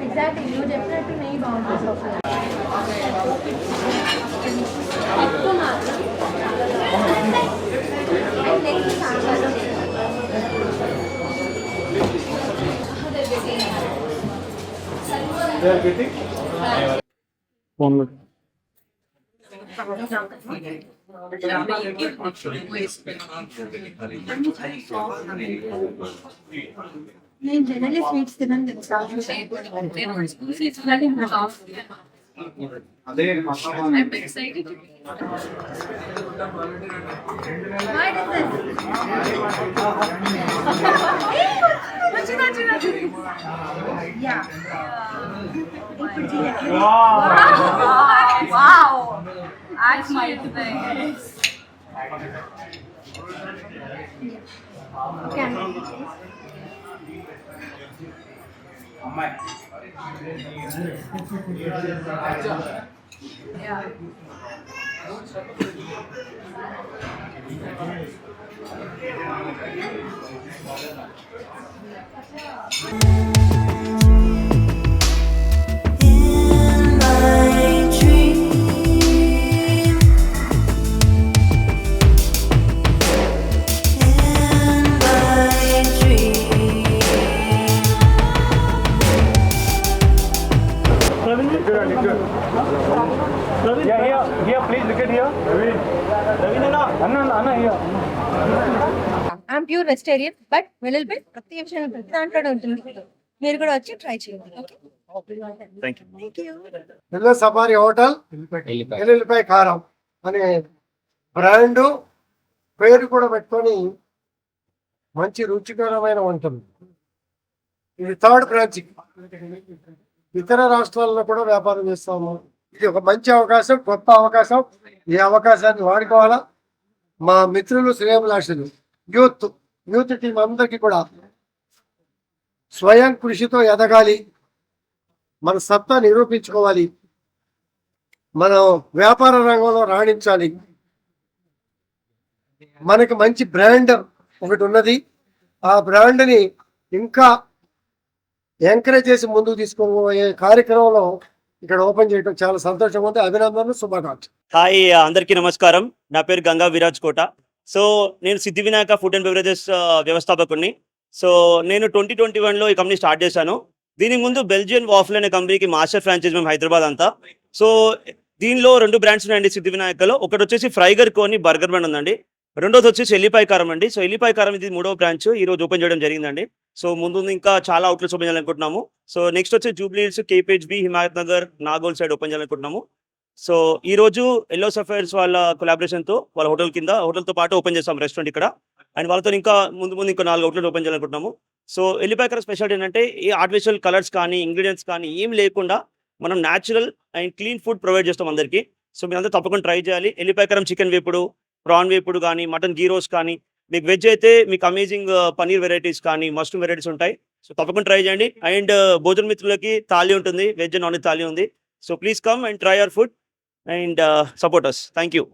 Exactly, you definitely नहीं boundaries of life. They are getting one. నేను generally sweets తినను అదే అమ్మాయి I'm pure vegetarian but well bet ప్రతి విషయం ప్రతి దాంట్లో ఉంటుంది. మీరు కూడా వచ్చి ట్రై చేయండి. సఫారీ హోటల్ ఎల్లుల్లిపాయ కారం అనే బ్రాండ్ పేరు కూడా పెట్టుకొని మంచి రుచికరమైన వంటలు. ఇది థర్డ్ బ్రాంచ్. ఇతర రాష్ట్రాల్లో కూడా వ్యాపారం చేస్తాము. ఇది ఒక మంచి అవకాశం, గొప్ప అవకాశం. ఈ అవకాశాన్ని వాడుకోవాలా. మా మిత్రులు, శ్రేయభిలాషులు, యూత్ టీం అందరికీ కూడా స్వయం కృషితో ఎదగాలి, మన సత్తా నిరూపించుకోవాలి, మనం వ్యాపార రంగంలో రాణించాలి. మనకి మంచి బ్రాండ్ ఒకటి ఉన్నది. ఆ బ్రాండ్ని ఇంకా ఎంకరేజ్ చేసి ముందుకు తీసుకోబోయే కార్యక్రమంలో ఇక్కడ ఓపెన్ చేయడం చాలా సంతోషంగా ఉంది. అభినందనలు, శుభాకాంక్షలు. హాయ్, అందరికీ నమస్కారం. నా పేరు గంగా విరాజ్ కోట. సో నేను Siddhi Vinayaka food and beverages వ్యవస్థాపకుడిని. సో నేను 2021లో ఈ కంపెనీ స్టార్ట్ చేశాను. దీనికి ముందు బెల్జియన్ వాఫల్ అనే కంపెనీకి మాస్టర్ ఫ్రాంచైజ్ మేము హైదరాబాద్ అంతా. సో దీనిలో 2 బ్రాండ్స్ ఉన్నాయండి సిద్ధి వినాయకలో. ఒకటి వచ్చేసి ఫ్రైగర్ కోని బర్గర్ బ్రాండ్ ఉందండి. రెండోది వచ్చేసి ఎల్లిపాయ కారం అండి. సో ఎల్లిపాయ కారం ఇది 3వ బ్రాంచ్ ఈ రోజు ఓపెన్ చేయడం జరిగిందండి. సో ముందు ఇంకా చాలా అవుట్లెట్స్ ఓపెన్ చేయాలనుకుంటున్నాము. సో నెక్స్ట్ వచ్చి Jubilee Hills, KPHB, Himayat Nagar, Nagole side open చేయాలనుకుంటున్నాము. సో ఈ రోజు ఎల్లో సఫైర్స్ వాళ్ళ కొలాబరేషన్తో వాళ్ళ హోటల్తో పాటు ఓపెన్ చేస్తాం రెస్టారెంట్ ఇక్కడ. అండ్ వాళ్ళతో ఇంకా ముందు ఇంకా 4 అవుట్లెట్ ఓపెన్ చేయాలనుకుంటున్నాము. సో ఎల్లిపాయ కారం స్పెషాలిటీ ఏంటంటే ఏ ఆర్టిఫిషియల్ కలర్స్ కానీ ఇంగ్రీడియంట్స్ కానీ ఏం లేకుండా మనం natural and clean food provide చేస్తాం అందరికీ. సో మీరంతా తప్పకుండా ట్రై చేయాలి. ఎల్లిపాయ కారం చికెన్ వేపుడు, ప్రాన్ వేపుడు కానీ, మటన్ గీ రోస్ట్ కానీ, మీకు వెజ్ అయితే మీకు అమేజింగ్ పనీర్ వెరైటీస్ కానీ, మష్రూమ్ వెరైటీస్ ఉంటాయి. సో తప్పకుండా ట్రై చేయండి. అండ్ భోజన మిత్రులకి థాలీ ఉంటుంది, వెజ్ నాన్ వెజ్ థాలీ ఉంది. So please come and try our food and support us. Thank you.